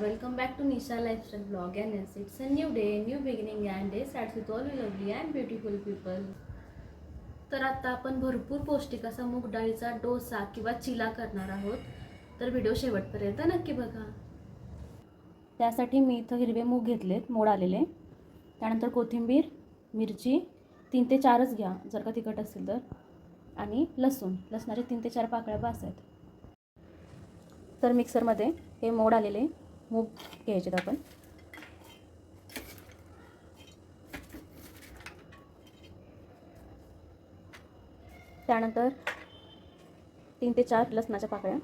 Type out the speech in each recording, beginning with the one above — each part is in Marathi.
welcome back to Nisha Lifestyle Vlog, and yes, it's a new day, new beginning, and day starts with all lovely and beautiful people. तर आता आपण भरपूर पौष्टिक असा मूग डाळीचा डोसा किंवा चिला करणार आहोत. तर व्हिडिओ शेवटपर्यंत नक्की बघा. त्यासाठी मी इथं हिरवे मूग घेतलेत, मोड आलेले. त्यानंतर कोथिंबीर, मिरची 3 ते 4च घ्या जर का तिखट असेल तर, आणि लसणाचे 3 ते 4 पाकळ्या बास आहेत. तर मिक्सरमध्ये हे मोड आलेले मूग घ्यायचे आपण. त्यानंतर 3 ते 4 लसणाच्या पाकळ्या.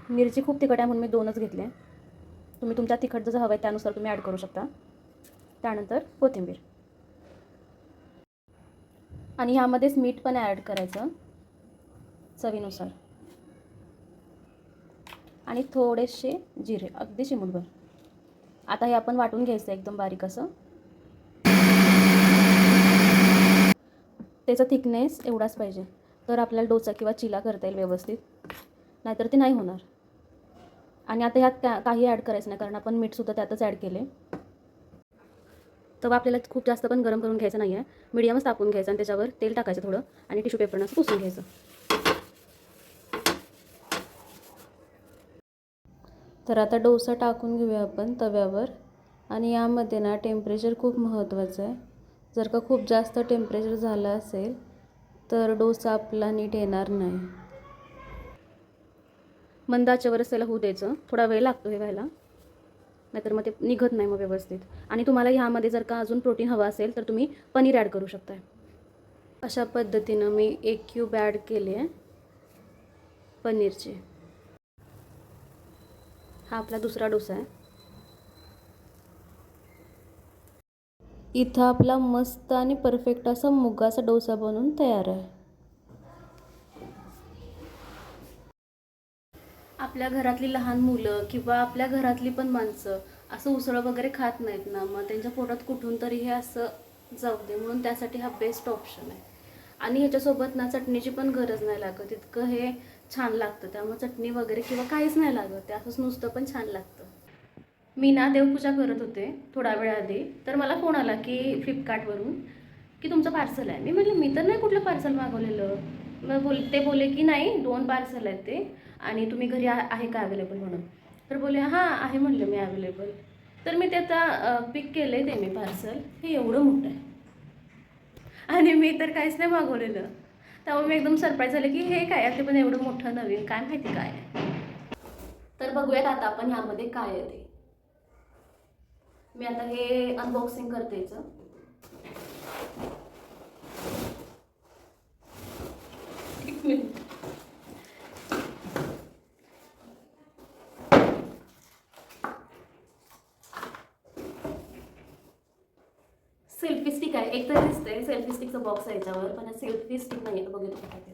मिरची खूप तिखट आहे म्हणून मी 2च घेतले. तुम्ही तुमच्या तिखट जसं हवं आहे त्यानुसार तुम्ही ॲड करू शकता. त्यानंतर कोथिंबीर, आणि ह्यामध्येच मीठ पण ॲड करायचं चवीनुसार, आणि थोडेसे जिरे, अगदी चिमूटभर. आता हे आपण वाटून घ्यायचं एकदम बारीक असं. त्याचा थिकनेस एवढाच पाहिजे, तर आपल्याला डोसा किंवा चिला करता येईल व्यवस्थित, नाहीतर ते नाही होणार. आणि आता ह्यात काही ॲड करायचं नाही, कारण आपण मीठसुद्धा त्यातच ॲड केले. तर आपल्याला खूप जास्त पण गरम करून घ्यायचं नाही आहे, मीडियमच तापून घ्यायचं आणि त्याच्यावर तेल टाकायचं थोडं, आणि टिश्यू पेपरनं असं पुसून घ्यायचं. तर आता डोसा टाकून घेऊया आपण तव्यावर. आणि यामध्ये ना टेम्परेचर खूप महत्त्वाचं आहे. जर का खूप जास्त टेम्परेचर झालं असेल तर डोसा आपला नीट येणार नाही. मंद आचेवरच त्याला होऊ द्यायचं, थोडा वेळ लागतो हे व्हायला, नाहीतर मग ते निघत नाही मग व्यवस्थित. आणि तुम्हाला ह्यामध्ये जर का अजून प्रोटीन हवं असेल तर तुम्ही पनीर ॲड करू शकता. अशा पद्धतीनं मी 1 क्यूब ॲड केले आहे पनीरचे. हा आपला दुसरा डोसा आहे. इथं आपला मस्त आणि परफेक्ट असा मुगाचा डोसा बनून तयार आहे. आपल्या घरातली लहान मुलं किंवा आपल्या घरातली पण माणसं असं उसळ वगैरे खात नाहीत ना, मग त्यांच्या पोटात कुठून तरी हे असं जाऊ दे म्हणून त्यासाठी हा बेस्ट ऑप्शन आहे. आणि ह्याच्यासोबत ना चटणीची पण गरज नाही लागत, इतकं हे छान लागतं. त्यामुळे चटणी वगैरे किंवा काहीच नाही लागत, ते असंच नुसतं पण छान लागतं. मी ना देवपूजा करत होते थोडा वेळ आधी, तर मला फोन आला की फ्लिपकार्टवरून की तुमचं पार्सल आहे. मी म्हटलं मी तर नाही कुठलं पार्सल मागवलेलं. मग ते बोलले की नाही 2 पार्सल आहेत ते, आणि तुम्ही घरी आहे का अवेलेबल म्हणून. तर बोलले हां आहे म्हटलं मी अवेलेबल. तर मी ते आता पिक केलं आहे ते मी पार्सल. हे एवढं मोठं आहे आणि मी तर काहीच नाही मागवलेलं. त्यामुळे मी एकदम सरप्राईज झाले की हे काय आहे, ते पण एवढं मोठं नवीन, काय माहिती काय आहे. तर बघूयात आता आपण ह्यामध्ये काय आहे ते. मी आता हे अनबॉक्सिंग करते याचं. एक मिनिट. सेल्फी स्टिक आहे, एक तर दिसतंय सेल्फी स्टिकचा बॉक्स आहे याच्यावर, पण सेल्फी स्टिक नाही आहे. बघूया काय ते.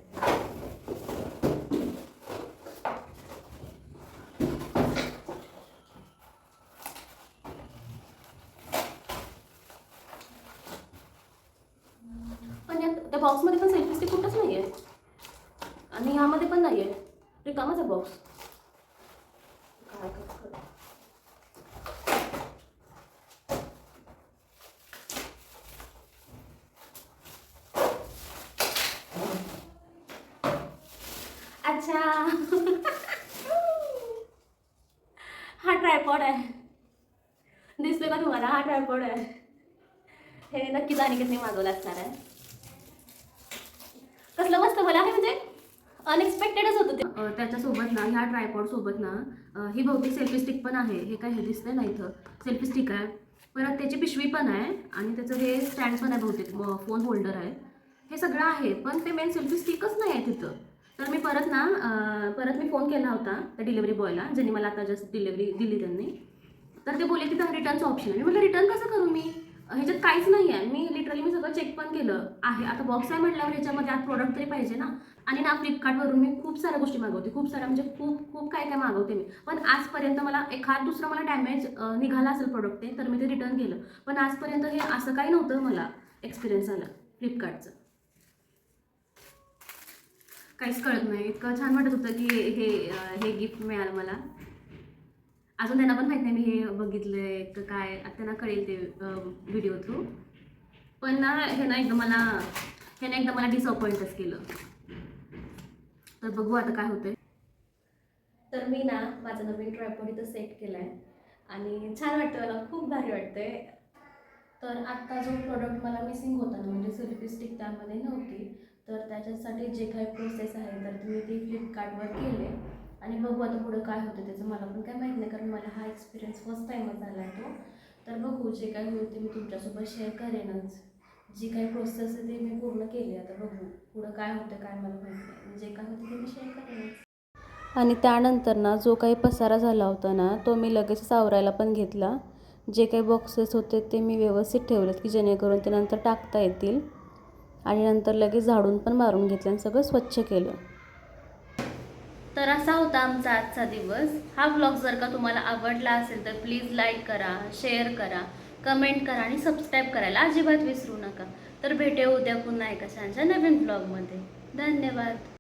पण यात त्या बॉक्समध्ये पण सेल्फी स्टिक कुठंच नाही आहे, आणि ह्यामध्ये पण नाही आहे, रिकामाच आहे बॉक्स. काय करतो. अच्छा हा ट्रायपॉड आहे, दिसतोय का तुम्हाला. हा ट्रायपॉड आहे. हे नक्कीच अनिकेतने मागवलं असणार आहे. कसलं मस्त मला आहे, म्हणजे अनएक्सपेक्टेडच होतं ते. त्याच्यासोबत ना ह्या ट्रायपॉड सोबत ना ही बहुतेक सेल्फी स्टिक पण आहे. हे काय हे दिसतंय ना इथं सेल्फी स्टिक आहे, परत त्याची पिशवी पण आहे, आणि त्याचं हे स्टँड पण आहे, बहुतेक फोन होल्डर आहे. हे सगळं आहे, पण ते मेन सेल्फी स्टिकच नाही आहे तिथं. तर मी परत मी फोन केला होता त्या डिलिव्हरी बॉयला, ज्यांनी मला आता जस्ट डिलिव्हरी दिली त्यांनी. तर ते बोलले की तिथं रिटर्नचं ऑप्शन आहे. मी म्हटलं रिटर्न कसं करू मी, ह्याच्यात काहीच नाही आहे. मी सगळं चेक पण केलं आहे. आता बॉक्स आहे म्हटल्यावर ह्याच्यामध्ये आत प्रोडक्ट तरी पाहिजे ना. आणि ना फ्लिपकार्टवरून मी खूप साऱ्या गोष्टी मागवते, खूप साऱ्या म्हणजे खूप खूप काय काय मागवते मी. पण आजपर्यंत मला एखाद दुसरं मला डॅमेज निघाला असेल प्रोडक्ट ते, तर मी ते रिटर्न केलं. पण आजपर्यंत हे असं काही नव्हतं मला एक्सपिरियन्स आला फ्लिपकार्टचं. काहीच कळत नाही. इतकं छान वाटत होतं की हे गिफ्ट मिळालं मला. अजून त्यांना पण माहीत नाही मी हे बघितलंय का काय, आता त्यांना कळेल ते व्हिडिओ थ्रू. पण ना ह्यानं एकदा मला डिसअपॉइंटच केलं. तर बघू आता काय होतंय. तर मी ना माझा नवीन ट्रायपॉड इथं सेट केला आहे आणि छान वाटतं, मला खूप भारी वाटतंय. तर आत्ता जो प्रोडक्ट मला मिसिंग होता ना, म्हणजे सेल्फी स्टिक त्यामध्ये नव्हती, तर त्याच्यासाठी जे काही प्रोसेस आहे तर मी ती फ्लिपकार्टवर केले आणि बघू आता पुढं काय होतं त्याचं. मला पण काय माहीत नाही, कारण मला हा एक्सपिरियन्स फर्स्ट टाईमच झाला आहे तो. तर बघू, जे काय होईल ते मी तुमच्यासोबत शेअर करेनच. जी काही प्रोसेस आहे ते मी पूर्ण केली. आता बघू पुढं काय होतं काय मला माहीत नाही, जे काय होतं ते मी शेअर करेनच. आणि त्यानंतर ना जो काही पसारा झाला होता ना, तो मी लगेचच आवरायला पण घेतला. जे काही बॉक्सेस होते ते मी व्यवस्थित ठेवलेत की जेणेकरून ते नंतर टाकता येतील. आणि नंतर लगेच झाडून पण मारून घेतलं आणि सगळं स्वच्छ केलं. तर असा होता आमचा आजचा दिवस. हा ब्लॉग जर का तुम्हाला आवडला असेल तर प्लीज लाईक करा, शेअर करा, कमेंट करा आणि सबस्क्राईब करायला अजिबात विसरू नका. तर भेटूया उद्या पुन्हा एका छानशा नवीन ब्लॉगमध्ये. धन्यवाद.